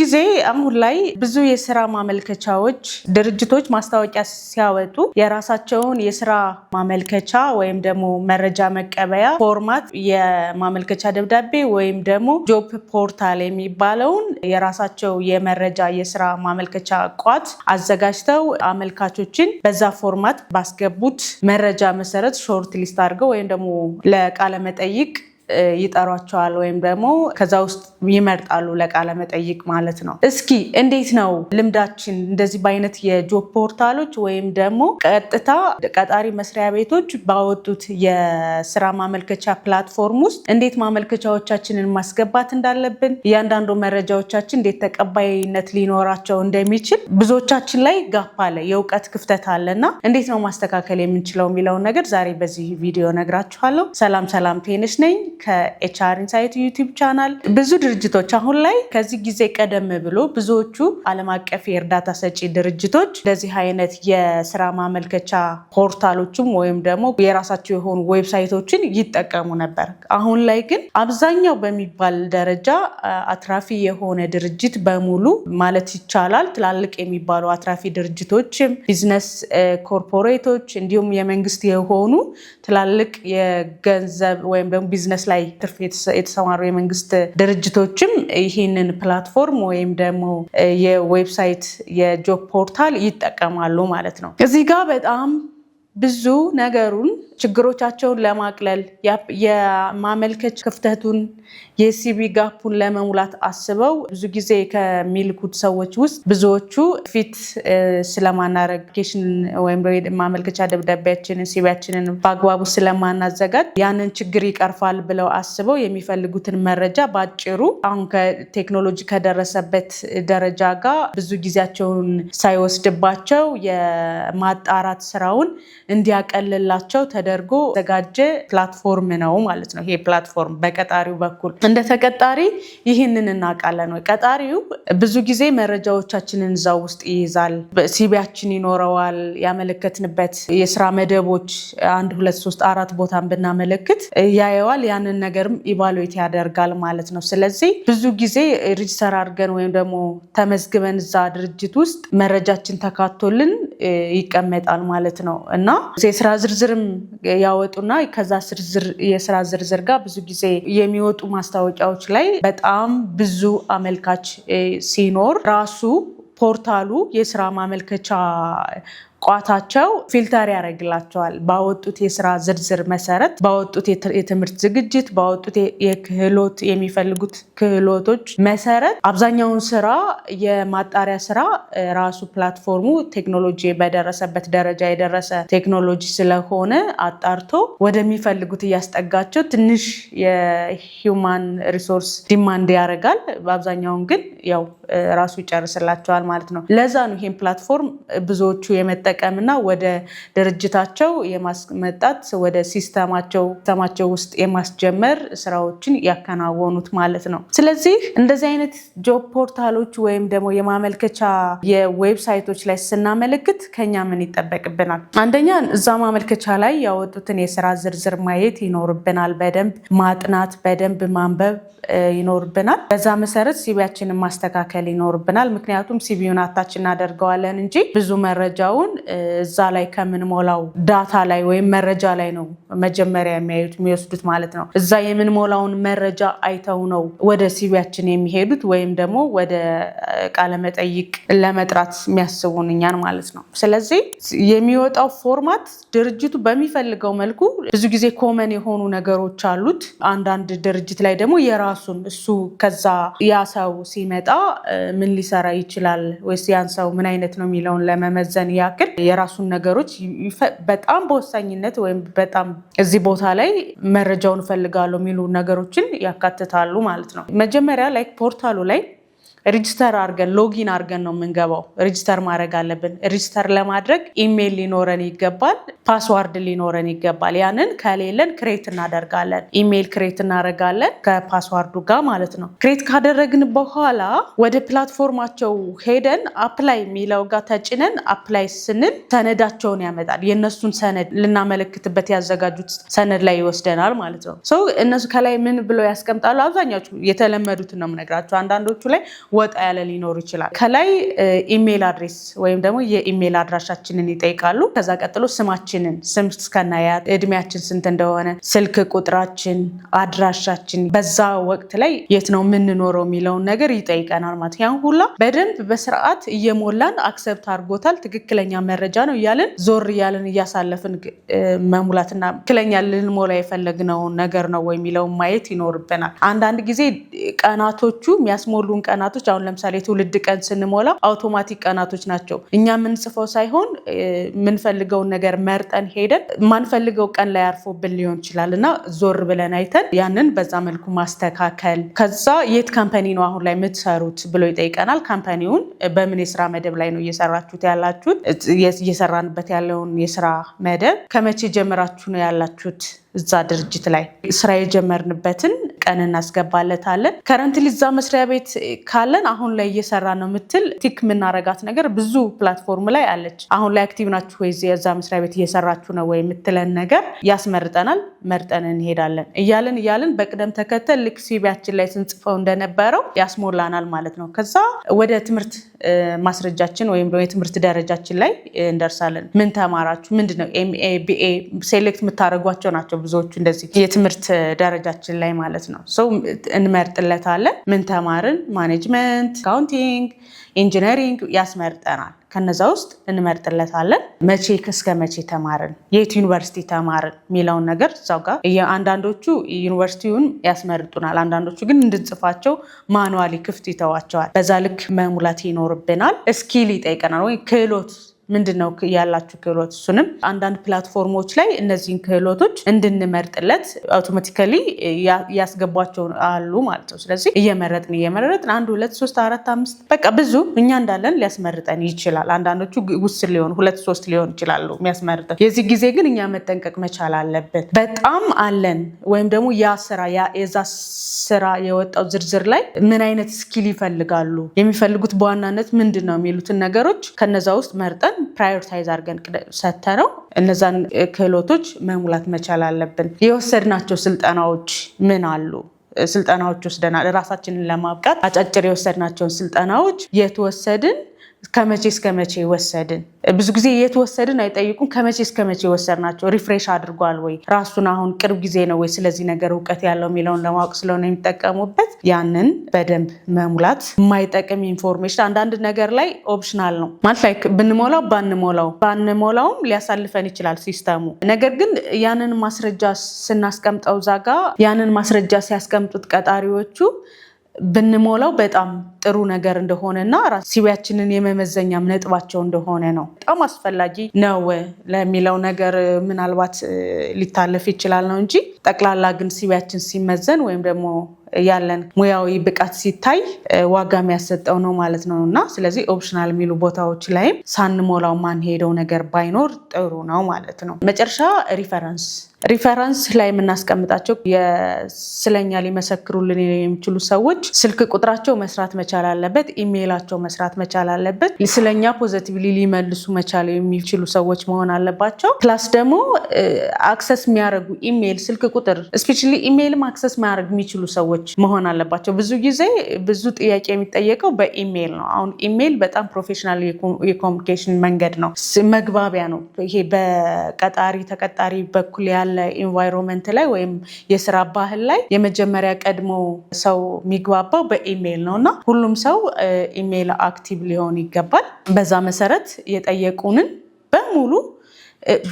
ጊዜ አሁን ላይ ብዙ የስራ ማመልከቻዎች ድርጅቶች ማስታወቂያ ሲያወጡ የራሳቸውን የስራ ማመልከቻ ወይም ደግሞ መረጃ መቀበያ ፎርማት የማመልከቻ ደብዳቤ ወይም ደግሞ ጆብ ፖርታል የሚባለውን የራሳቸው የመረጃ የስራ ማመልከቻ ቋት አዘጋጅተው አመልካቾችን በዛ ፎርማት ባስገቡት መረጃ መሰረት ሾርት ሊስት አድርገው ወይም ደግሞ ለቃለ መጠይቅ ይጠሯቸዋል ወይም ደግሞ ከዛ ውስጥ ይመርጣሉ ለቃለ መጠይቅ ማለት ነው። እስኪ እንዴት ነው ልምዳችን እንደዚህ በአይነት የጆብ ፖርታሎች ወይም ደግሞ ቀጥታ ቀጣሪ መስሪያ ቤቶች ባወጡት የስራ ማመልከቻ ፕላትፎርም ውስጥ እንዴት ማመልከቻዎቻችንን ማስገባት እንዳለብን እያንዳንዱ መረጃዎቻችን እንዴት ተቀባይነት ሊኖራቸው እንደሚችል ብዙዎቻችን ላይ ጋፕ አለ፣ የእውቀት ክፍተት አለና እንዴት ነው ማስተካከል የምንችለው የሚለውን ነገር ዛሬ በዚህ ቪዲዮ ነግራችኋለሁ። ሰላም ቴንሽ ነኝ ከኤችአር ኢንሳይት ዩቲዩብ ቻናል። ብዙ ድርጅቶች አሁን ላይ ከዚህ ጊዜ ቀደም ብሎ ብዙዎቹ ዓለም አቀፍ የእርዳታ ሰጪ ድርጅቶች እንደዚህ አይነት የስራ ማመልከቻ ፖርታሎችም ወይም ደግሞ የራሳቸው የሆኑ ዌብሳይቶችን ይጠቀሙ ነበር። አሁን ላይ ግን አብዛኛው በሚባል ደረጃ አትራፊ የሆነ ድርጅት በሙሉ ማለት ይቻላል ትላልቅ የሚባሉ አትራፊ ድርጅቶችም ቢዝነስ ኮርፖሬቶች እንዲሁም የመንግስት የሆኑ ትላልቅ የገንዘብ ወይም ደግሞ ቢዝነስ ላይ ትርፍ የተሰማሩ የመንግስት ድርጅቶችም ይህንን ፕላትፎርም ወይም ደግሞ የዌብሳይት የጆብ ፖርታል ይጠቀማሉ ማለት ነው። እዚህ ጋር በጣም ብዙ ነገሩን ችግሮቻቸውን ለማቅለል የማመልከቻ ክፍተቱን የሲቪ ጋፑን ለመሙላት አስበው ብዙ ጊዜ ከሚልኩት ሰዎች ውስጥ ብዙዎቹ ፊት ስለማናረግ አፕሊኬሽን ወይም ማመልከቻ ደብዳቤያችንን ሲቪያችንን በአግባቡ ስለማናዘጋጅ ያንን ችግር ይቀርፋል ብለው አስበው የሚፈልጉትን መረጃ ባጭሩ አሁን ከቴክኖሎጂ ከደረሰበት ደረጃ ጋር ብዙ ጊዜያቸውን ሳይወስድባቸው የማጣራት ስራውን እንዲያቀልላቸው ተደርጎ ተዘጋጀ ፕላትፎርም ነው ማለት ነው። ይሄ ፕላትፎርም በቀጣሪው በኩል እንደ ተቀጣሪ ይህንን እናውቃለን ወይ? ቀጣሪው ብዙ ጊዜ መረጃዎቻችንን እዛው ውስጥ ይይዛል። ሲቪያችን ይኖረዋል፣ ያመለከትንበት የስራ መደቦች 1 2 3 4 ቦታን ብናመለክት ያየዋል። ያንን ነገርም ኢቫሉዌት ያደርጋል ማለት ነው። ስለዚህ ብዙ ጊዜ ሬጅስተር አድርገን ወይም ደግሞ ተመዝግበን እዛ ድርጅት ውስጥ መረጃችን ተካቶልን ይቀመጣል ማለት ነው እና የስራ ዝርዝርም ያወጡና ከዛ የስራ ዝርዝር ጋር ብዙ ጊዜ የሚወጡ ማስታወቂያዎች ላይ በጣም ብዙ አመልካች ሲኖር ራሱ ፖርታሉ የስራ ማመልከቻ ቋታቸው ፊልተር ያደርግላቸዋል። ባወጡት የስራ ዝርዝር መሰረት ባወጡት የትምህርት ዝግጅት ባወጡት የክህሎት የሚፈልጉት ክህሎቶች መሰረት አብዛኛውን ስራ የማጣሪያ ስራ ራሱ ፕላትፎርሙ ቴክኖሎጂ በደረሰበት ደረጃ የደረሰ ቴክኖሎጂ ስለሆነ አጣርቶ ወደሚፈልጉት እያስጠጋቸው ትንሽ የሂውማን ሪሶርስ ዲማንድ ያደርጋል። በአብዛኛውን ግን ያው ራሱ ይጨርስላቸዋል ማለት ነው። ለዛ ነው ይሄን ፕላትፎርም ብዙዎቹ የመጠቀምና ወደ ድርጅታቸው የማስመጣት ወደ ሲስተማቸው ውስጥ የማስጀመር ስራዎችን ያከናወኑት ማለት ነው። ስለዚህ እንደዚህ አይነት ጆብ ፖርታሎች ወይም ደግሞ የማመልከቻ የዌብሳይቶች ላይ ስናመለክት ከኛ ምን ይጠበቅብናል? አንደኛ እዛ ማመልከቻ ላይ ያወጡትን የስራ ዝርዝር ማየት ይኖርብናል። በደንብ ማጥናት፣ በደንብ ማንበብ ይኖርብናል። በዛ መሰረት ሲቪያችንን ማስተካከል ይኖርብናል። ምክንያቱም ሲቪውን አታች እናደርገዋለን እንጂ ብዙ መረጃውን እዛ ላይ ከምንሞላው ዳታ ላይ ወይም መረጃ ላይ ነው መጀመሪያ የሚወስዱት ማለት ነው። እዛ የምንሞላውን መረጃ አይተው ነው ወደ ሲቪያችን የሚሄዱት ወይም ደግሞ ወደ ቃለ መጠይቅ ለመጥራት የሚያስቡን እኛን ማለት ነው። ስለዚህ የሚወጣው ፎርማት ድርጅቱ በሚፈልገው መልኩ ብዙ ጊዜ ኮመን የሆኑ ነገሮች አሉት። አንዳንድ ድርጅት ላይ ደግሞ የራሱን እሱ ከዛ ያ ሰው ሲመጣ ምን ሊሰራ ይችላል ወይስ ያን ሰው ምን አይነት ነው የሚለውን ለመመዘን ያክል የራሱን ነገሮች በጣም በወሳኝነት ወይም በጣም እዚህ ቦታ ላይ መረጃውን ፈልጋለሁ የሚሉ ነገሮችን ያካትታሉ ማለት ነው። መጀመሪያ ላይ ፖርታሉ ላይ ሬጅስተር አድርገን ሎጊን አድርገን ነው የምንገባው። ሬጅስተር ማድረግ አለብን። ሬጅስተር ለማድረግ ኢሜል ሊኖረን ይገባል፣ ፓስዋርድ ሊኖረን ይገባል። ያንን ከሌለን ክሬት እናደርጋለን። ኢሜል ክሬት እናደርጋለን ከፓስዋርዱ ጋር ማለት ነው። ክሬት ካደረግን በኋላ ወደ ፕላትፎርማቸው ሄደን አፕላይ የሚለው ጋር ተጭነን አፕላይ ስንል ሰነዳቸውን ያመጣል። የእነሱን ሰነድ ልናመለክትበት ያዘጋጁት ሰነድ ላይ ይወስደናል ማለት ነው። እነሱ ከላይ ምን ብለው ያስቀምጣሉ? አብዛኛዎቹ የተለመዱትን ነው የምነግራቸው። አንዳንዶቹ ላይ ወጣ ያለ ሊኖር ይችላል። ከላይ ኢሜል አድሬስ ወይም ደግሞ የኢሜል አድራሻችንን ይጠይቃሉ። ከዛ ቀጥሎ ስማችንን፣ ስም እስከናያት፣ እድሜያችን ስንት እንደሆነ፣ ስልክ ቁጥራችን፣ አድራሻችን፣ በዛ ወቅት ላይ የት ነው የምንኖረው የሚለውን ነገር ይጠይቀናል ማለት። ያን ሁላ በደንብ በስርዓት እየሞላን አክሰፕት አድርጎታል፣ ትክክለኛ መረጃ ነው እያልን ዞር እያልን እያሳለፍን መሙላትና ትክክለኛ ልንሞላ የፈለግነውን ነገር ነው ወይ የሚለውን ማየት ይኖርብናል። አንዳንድ ጊዜ ቀናቶቹ የሚያስሞሉን ቀናቶች አሁን ለምሳሌ ትውልድ ቀን ስንሞላ አውቶማቲክ ቀናቶች ናቸው። እኛ የምንጽፈው ሳይሆን የምንፈልገውን ነገር መርጠን ሄደን ማንፈልገው ቀን ላይ አርፎብን ሊሆን ይችላል እና ዞር ብለን አይተን ያንን በዛ መልኩ ማስተካከል። ከዛ የት ካምፓኒ ነው አሁን ላይ የምትሰሩት ብሎ ይጠይቀናል። ካምፓኒውን በምን የስራ መደብ ላይ ነው እየሰራችሁት ያላችሁት፣ እየሰራንበት ያለውን የስራ መደብ ከመቼ ጀምራችሁ ነው ያላችሁት እዛ ድርጅት ላይ፣ ስራ የጀመርንበትን ቀን እናስገባለታለን። ከረንትሊ እዛ መስሪያ ቤት ካለን አሁን ላይ እየሰራ ነው ምትል ቲክ የምናረጋት ነገር ብዙ ፕላትፎርም ላይ አለች። አሁን ላይ አክቲቭ ናችሁ ወይ እዛ መስሪያ ቤት እየሰራችሁ ነው ወይ የምትለን ነገር ያስመርጠናል። መርጠን እንሄዳለን። እያልን በቅደም ተከተል ልክ ሲቪያችን ላይ ስንጽፈው እንደነበረው ያስሞላናል ማለት ነው። ከዛ ወደ ትምህርት ማስረጃችን ወይም የትምህርት ደረጃችን ላይ እንደርሳለን። ምን ተማራችሁ፣ ምንድነው ኤምኤ፣ ቢኤ ሴሌክት የምታደርጓቸው ናቸው ብዙዎቹ እንደዚህ የትምህርት ደረጃችን ላይ ማለት ነው። ሰው እንመርጥለታለን። ምን ተማርን፣ ማኔጅመንት፣ አካውንቲንግ፣ ኢንጂነሪንግ ያስመርጠናል። ከነዛ ውስጥ እንመርጥለታለን። መቼ እስከ መቼ ተማርን፣ የት ዩኒቨርሲቲ ተማርን የሚለውን ነገር እዛው ጋር አንዳንዶቹ ዩኒቨርሲቲውን ያስመርጡናል፣ አንዳንዶቹ ግን እንድንጽፋቸው ማኑዋሊ ክፍት ይተዋቸዋል። በዛ ልክ መሙላት ይኖርብናል። ስኪል ይጠይቀናል ወይ ክህሎት ምንድነው ያላችሁ ክህሎት። እሱንም አንዳንድ ፕላትፎርሞች ላይ እነዚህን ክህሎቶች እንድንመርጥለት አውቶማቲካሊ ያስገቧቸው አሉ ማለት ነው። ስለዚህ እየመረጥን 1 2 3 4 5 በቃ ብዙ እኛ እንዳለን ሊያስመርጠን ይችላል። አንዳንዶቹ ውስን ሊሆን 2 3 ሊሆን ይችላሉ የሚያስመርጠን። የዚህ ጊዜ ግን እኛ መጠንቀቅ መቻል አለብን። በጣም አለን ወይም ደግሞ የዛ ስራ የወጣው ዝርዝር ላይ ምን አይነት ስኪል ይፈልጋሉ፣ የሚፈልጉት በዋናነት ምንድን ነው የሚሉትን ነገሮች ከነዛ ውስጥ መርጠን ፕራዮሪታይዝ አድርገን ሰተነው እነዛን ክህሎቶች መሙላት መቻል አለብን። የወሰድናቸው ስልጠናዎች ምን አሉ? ስልጠናዎች ወስደናል። ራሳችንን ለማብቃት አጫጭር የወሰድናቸውን ስልጠናዎች የት ወሰድን፣ ከመቼ እስከ መቼ ወሰድን። ብዙ ጊዜ የት ወሰድን አይጠይቁም። ከመቼ እስከ መቼ ወሰድናቸው፣ ሪፍሬሽ አድርጓል ወይ፣ ራሱን አሁን ቅርብ ጊዜ ነው ወይ ስለዚህ ነገር እውቀት ያለው የሚለውን ለማወቅ ስለሆነ የሚጠቀሙበት ያንን በደንብ መሙላት። የማይጠቅም ኢንፎርሜሽን አንዳንድ ነገር ላይ ኦፕሽናል ነው ማለት ላይ ብንሞላው ባንሞላውም ሊያሳልፈን ይችላል ሲስተሙ። ነገር ግን ያንን ማስረጃ ስናስቀምጠው ዛጋ ያንን ማስረጃ ሲያስቀምጡት ቀጣሪዎቹ ብንሞላው በጣም ጥሩ ነገር እንደሆነና ሲቪያችንን የመመዘኛም ነጥባቸው እንደሆነ ነው። በጣም አስፈላጊ ነው ለሚለው ነገር ምናልባት ሊታለፍ ይችላል ነው እንጂ ጠቅላላ ግን ሲቪያችን ሲመዘን ወይም ደግሞ ያለን ሙያዊ ብቃት ሲታይ ዋጋ የሚያሰጠው ነው ማለት ነው። እና ስለዚህ ኦፕሽናል የሚሉ ቦታዎች ላይም ሳንሞላው ማንሄደው ነገር ባይኖር ጥሩ ነው ማለት ነው። መጨረሻ ሪፈረንስ ላይ የምናስቀምጣቸው ስለኛ ሊመሰክሩልን የሚችሉ ሰዎች ስልክ ቁጥራቸው መስራት መቻል አለበት፣ ኢሜይላቸው መስራት መቻል አለበት። ስለኛ ፖዚቲቭሊ ሊመልሱ መቻል የሚችሉ ሰዎች መሆን አለባቸው። ፕላስ ደግሞ አክሰስ የሚያደርጉ ኢሜይል፣ ስልክ ቁጥር ስፔሻሊ ኢሜይልም አክሰስ ማድረግ የሚችሉ ሰዎች መሆን አለባቸው። ብዙ ጊዜ ብዙ ጥያቄ የሚጠየቀው በኢሜይል ነው። አሁን ኢሜይል በጣም ፕሮፌሽናል የኮሚኒኬሽን መንገድ ነው፣ መግባቢያ ነው። ይሄ በቀጣሪ ተቀጣሪ በኩል ያለ ኢንቫይሮንመንት ላይ ወይም የስራ ባህል ላይ የመጀመሪያ ቀድሞ ሰው የሚግባባው በኢሜይል ነው እና ሁሉም ሰው ኢሜይል አክቲቭ ሊሆን ይገባል። በዛ መሰረት የጠየቁንን በሙሉ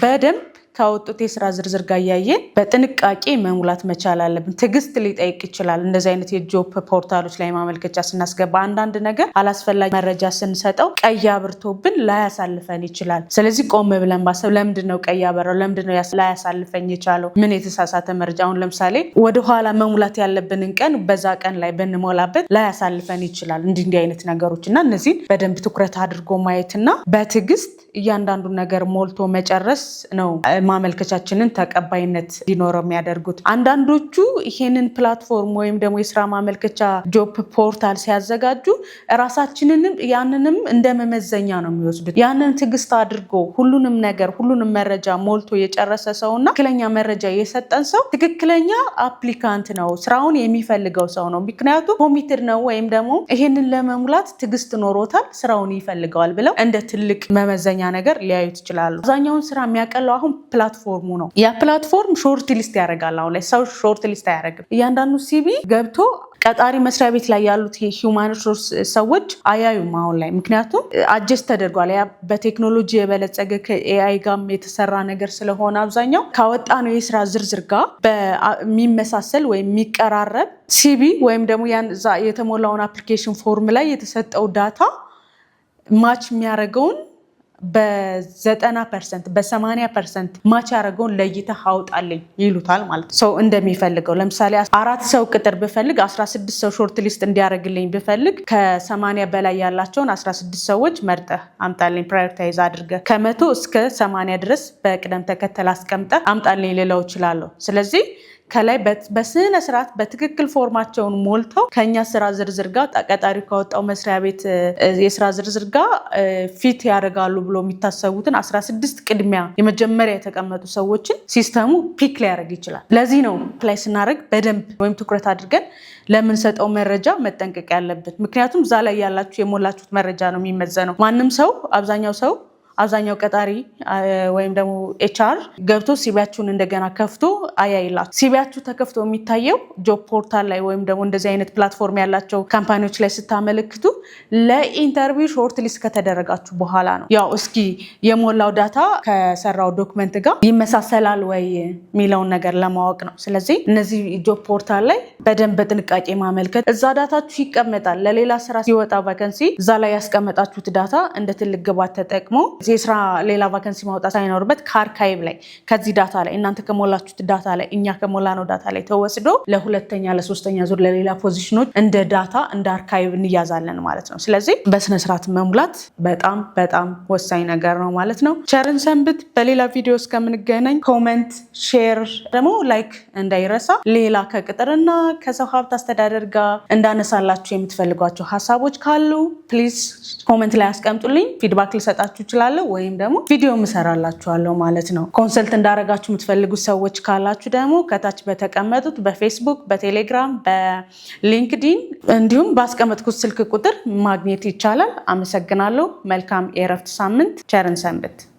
በደንብ ካወጡት የስራ ዝርዝር ጋር እያየን በጥንቃቄ መሙላት መቻል አለብን። ትዕግስት ሊጠይቅ ይችላል። እንደዚህ አይነት የጆብ ፖርታሎች ላይ ማመልከቻ ስናስገባ አንዳንድ ነገር አላስፈላጊ መረጃ ስንሰጠው ቀይ አብርቶብን ላያሳልፈን ይችላል። ስለዚህ ቆም ብለን ባሰብ ለምንድነው ቀይ አበራው፣ ለምንድነው ላያሳልፈኝ የቻለው፣ ምን የተሳሳተ መረጃ። አሁን ለምሳሌ ወደኋላ መሙላት ያለብንን ቀን በዛ ቀን ላይ ብንሞላበት ላያሳልፈን ይችላል። እንዲህ አይነት ነገሮች እና እነዚህን በደንብ ትኩረት አድርጎ ማየትና በትዕግስት እያንዳንዱ ነገር ሞልቶ መጨረስ ነው ማመልከቻችንን ተቀባይነት እንዲኖረው የሚያደርጉት። አንዳንዶቹ ይሄንን ፕላትፎርም ወይም ደግሞ የስራ ማመልከቻ ጆብ ፖርታል ሲያዘጋጁ ራሳችንንም ያንንም እንደ መመዘኛ ነው የሚወስዱት። ያንን ትዕግስት አድርጎ ሁሉንም መረጃ ሞልቶ የጨረሰ ሰውና ትክክለኛ መረጃ የሰጠን ሰው ትክክለኛ አፕሊካንት ነው፣ ስራውን የሚፈልገው ሰው ነው። ምክንያቱም ኮሚትድ ነው ወይም ደግሞ ይሄንን ለመሙላት ትዕግስት ኖሮታል፣ ስራውን ይፈልገዋል ብለው እንደ ትልቅ መመዘኛ ነገር ሊያዩት ይችላሉ። አብዛኛውን ስራ የሚያቀለው አሁን ፕላትፎርሙ ነው። ያ ፕላትፎርም ሾርት ሊስት ያደርጋል። አሁን ላይ ሰው ሾርት ሊስት አያደርግም። እያንዳንዱ ሲቪ ገብቶ ቀጣሪ መስሪያ ቤት ላይ ያሉት የሂውማን ሪሶርስ ሰዎች አያዩም አሁን ላይ። ምክንያቱም አጀስት ተደርጓል። ያ በቴክኖሎጂ የበለጸገ ከኤአይ ጋርም የተሰራ ነገር ስለሆነ አብዛኛው ካወጣ ነው የስራ ዝርዝር ጋር በሚመሳሰል ወይም የሚቀራረብ ሲቪ ወይም ደግሞ የተሞላውን አፕሊኬሽን ፎርም ላይ የተሰጠው ዳታ ማች የሚያደርገውን በ90% በ80% ማች ያደረገውን ለይተህ አውጣልኝ ይሉታል ማለት ነው። ሰው እንደሚፈልገው ለምሳሌ 4 ሰው ቅጥር ብፈልግ 16 ሰው ሾርት ሊስት እንዲያደርግልኝ ብፈልግ ከ80 በላይ ያላቸውን 16 ሰዎች መርጠህ አምጣልኝ፣ ፕራዮሪታይዝ አድርገህ ከ100 እስከ 80 ድረስ በቅደም ተከተል አስቀምጠህ አምጣልኝ ልለው እችላለሁ። ስለዚህ ከላይ በስነ ስርዓት በትክክል ፎርማቸውን ሞልተው ከኛ ስራ ዝርዝር ጋር ቀጣሪው ካወጣው መስሪያ ቤት የስራ ዝርዝር ጋር ፊት ያደርጋሉ ብሎ የሚታሰቡትን 16 ቅድሚያ የመጀመሪያ የተቀመጡ ሰዎችን ሲስተሙ ፒክ ሊያደርግ ይችላል። ለዚህ ነው ፕላይ ስናደርግ በደንብ ወይም ትኩረት አድርገን ለምንሰጠው መረጃ መጠንቀቅ ያለብን። ምክንያቱም እዛ ላይ ያላችሁ የሞላችሁት መረጃ ነው የሚመዘነው። ማንም ሰው አብዛኛው ቀጣሪ ወይም ደግሞ ኤችአር ገብቶ ሲቪያችሁን እንደገና ከፍቶ አያይላችሁ። ሲቪያችሁ ተከፍቶ የሚታየው ጆብ ፖርታል ላይ ወይም ደግሞ እንደዚህ አይነት ፕላትፎርም ያላቸው ካምፓኒዎች ላይ ስታመለክቱ ለኢንተርቪው ሾርት ሊስት ከተደረጋችሁ በኋላ ነው። ያው እስኪ የሞላው ዳታ ከሰራው ዶክመንት ጋር ይመሳሰላል ወይ የሚለውን ነገር ለማወቅ ነው። ስለዚህ እነዚህ ጆብ ፖርታል ላይ በደንብ በጥንቃቄ ማመልከት። እዛ ዳታችሁ ይቀመጣል። ለሌላ ስራ ሲወጣ ቫከንሲ እዛ ላይ ያስቀመጣችሁት ዳታ እንደ ትልቅ ግባት ተጠቅሞ የስራ ሌላ ቫከንሲ ማውጣት ሳይኖርበት ከአርካይቭ ላይ ከዚህ ዳታ ላይ እናንተ ከሞላችሁት ዳታ ላይ እኛ ከሞላነው ዳታ ላይ ተወስዶ ለሁለተኛ ለሶስተኛ ዙር ለሌላ ፖዚሽኖች እንደ ዳታ እንደ አርካይቭ እንያዛለን ማለት ነው። ስለዚህ በስነስርዓት መሙላት በጣም በጣም ወሳኝ ነገር ነው ማለት ነው። ቸርን ሰንብት። በሌላ ቪዲዮ እስከምንገናኝ ኮመንት፣ ሼር ደግሞ ላይክ እንዳይረሳ። ሌላ ከቅጥርና ከሰው ሀብት አስተዳደር ጋር እንዳነሳላችሁ የምትፈልጓቸው ሀሳቦች ካሉ ፕሊዝ ኮመንት ላይ አስቀምጡልኝ። ፊድባክ ልሰጣችሁ እችላለሁ ወይም ደግሞ ቪዲዮ ምሰራላችኋለሁ ማለት ነው። ኮንሰልት እንዳረጋችሁ የምትፈልጉት ሰዎች ካላችሁ ደግሞ ከታች በተቀመጡት በፌስቡክ፣ በቴሌግራም፣ በሊንክዲን እንዲሁም ባስቀመጥኩት ስልክ ቁጥር ማግኘት ይቻላል። አመሰግናለሁ። መልካም የእረፍት ሳምንት። ቸርን ሰንብት።